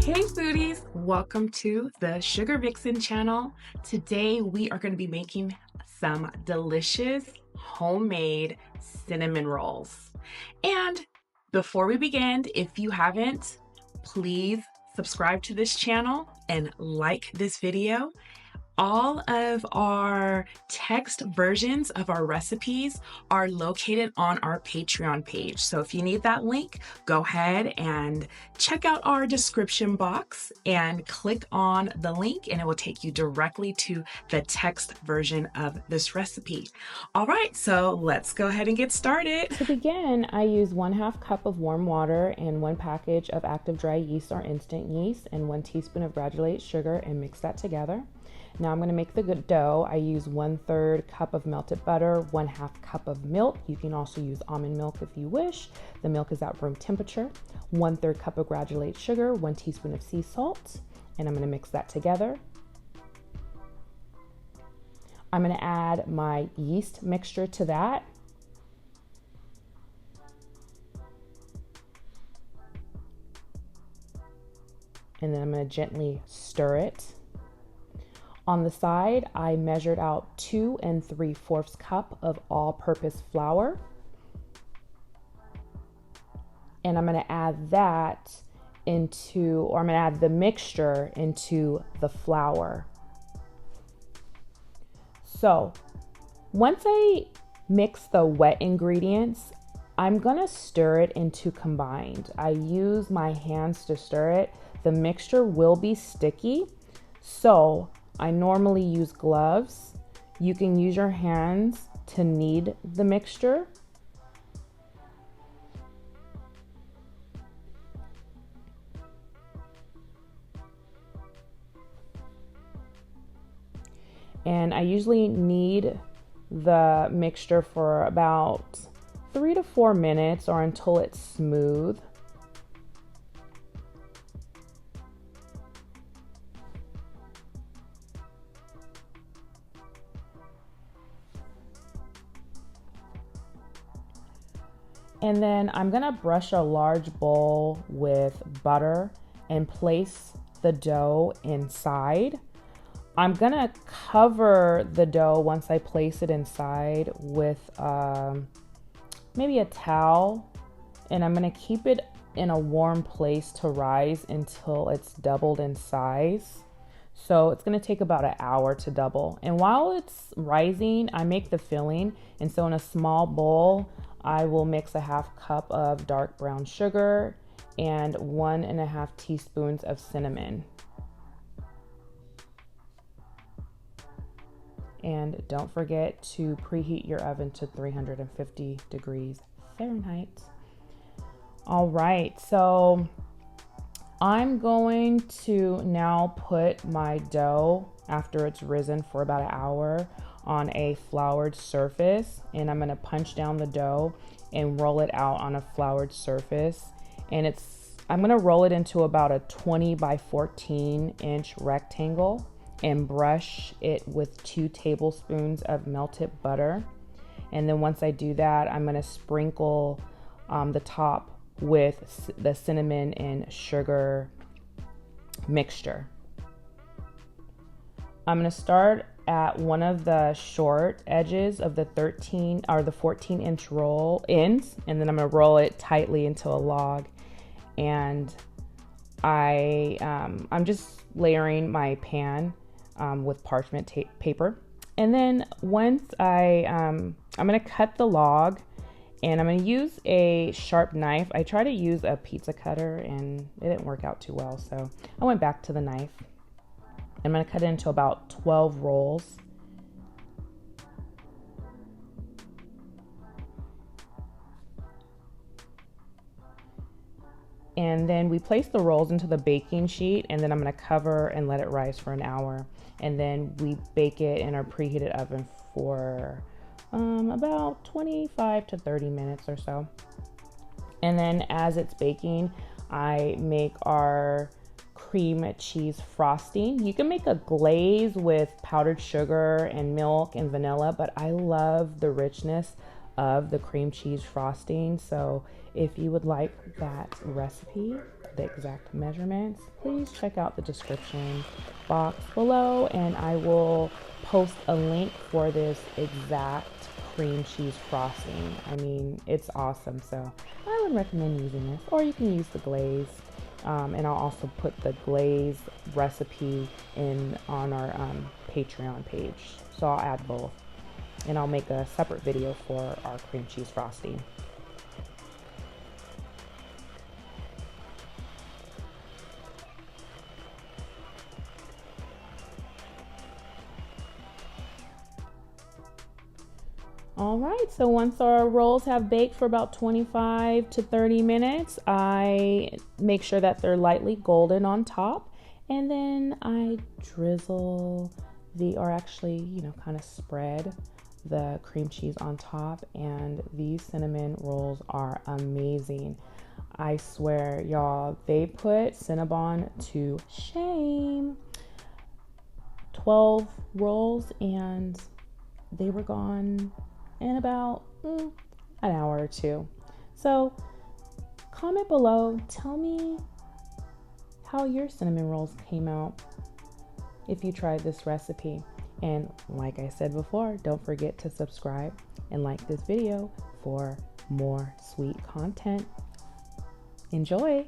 Hey foodies, welcome to the Sugar Vixen Channel. Today we are going to be making some delicious homemade cinnamon rolls. And before we begin, if you haven't, please subscribe to this channel and like this video. All of our text versions of our recipes are located on our Patreon page. So if you need that link, go ahead and check out our description box and click on the link and it will take you directly to the text version of this recipe. All right, so let's go ahead and get started. To begin, I use 1/2 cup of warm water and 1 package of active dry yeast or instant yeast and 1 teaspoon of granulated sugar and mix that together. Now I'm going to make the dough. I use 1/3 cup of melted butter, 1/2 cup of milk. You can also use almond milk if you wish. The milk is at room temperature. 1/3 cup of granulated sugar, 1 teaspoon of sea salt, and I'm going to mix that together. I'm going to add my yeast mixture to that. And then I'm going to gently stir it. On the side, I measured out 2 3/4 cup of all-purpose flour. And I'm going to add that I'm going to add the mixture into the flour. So once I mix the wet ingredients, I'm going to stir it into combined. I use my hands to stir it. The mixture will be sticky, so I normally use gloves. You can use your hands to knead the mixture. And I usually knead the mixture for about 3 to 4 minutes or until it's smooth. And then I'm gonna brush a large bowl with butter and place the dough inside. I'm gonna cover the dough once I place it inside with maybe a towel, and I'm gonna keep it in a warm place to rise until it's doubled in size. So it's gonna take about an hour to double. And while it's rising, I make the filling. And so in a small bowl, I will mix a 1/2 cup of dark brown sugar and 1 1/2 teaspoons of cinnamon. And don't forget to preheat your oven to 350 degrees Fahrenheit. All right, so I'm going to now put my dough, after it's risen for about an hour, on a floured surface, and I'm going to punch down the dough and roll it out on a floured surface. And I'm going to roll it into about a 20 by 14 inch rectangle and brush it with 2 tablespoons of melted butter. And then once I do that, I'm going to sprinkle the top with the cinnamon and sugar mixture. I'm going to start at one of the short edges of the 14 inch roll ends, and then I'm going to roll it tightly into a log. And I'm just layering my pan with parchment paper. And then once I'm going to cut the log, and I'm going to use a sharp knife. I tried to use a pizza cutter and it didn't work out too well, so I went back to the knife. I'm going to cut it into about 12 rolls. And then we place the rolls into the baking sheet, and then I'm going to cover and let it rise for an hour. And then we bake it in our preheated oven for about 25 to 30 minutes or so. And then as it's baking, I make our cream cheese frosting. You can make a glaze with powdered sugar and milk and vanilla, but I love the richness of the cream cheese frosting. So if you would like that recipe, the exact measurements, please check out the description box below, and I will post a link for this exact cream cheese frosting. I mean, it's awesome, so I would recommend using this, or you can use the glaze. And I'll also put the glaze recipe on our Patreon page, so I'll add both, and I'll make a separate video for our cream cheese frosting. All right, so once our rolls have baked for about 25 to 30 minutes, I make sure that they're lightly golden on top, and then I drizzle kind of spread the cream cheese on top, and these cinnamon rolls are amazing. I swear, y'all, they put Cinnabon to shame. 12 rolls, and they were gone in about an hour or two. So comment below, tell me how your cinnamon rolls came out if you tried this recipe. And like I said before, don't forget to subscribe and like this video for more sweet content. Enjoy!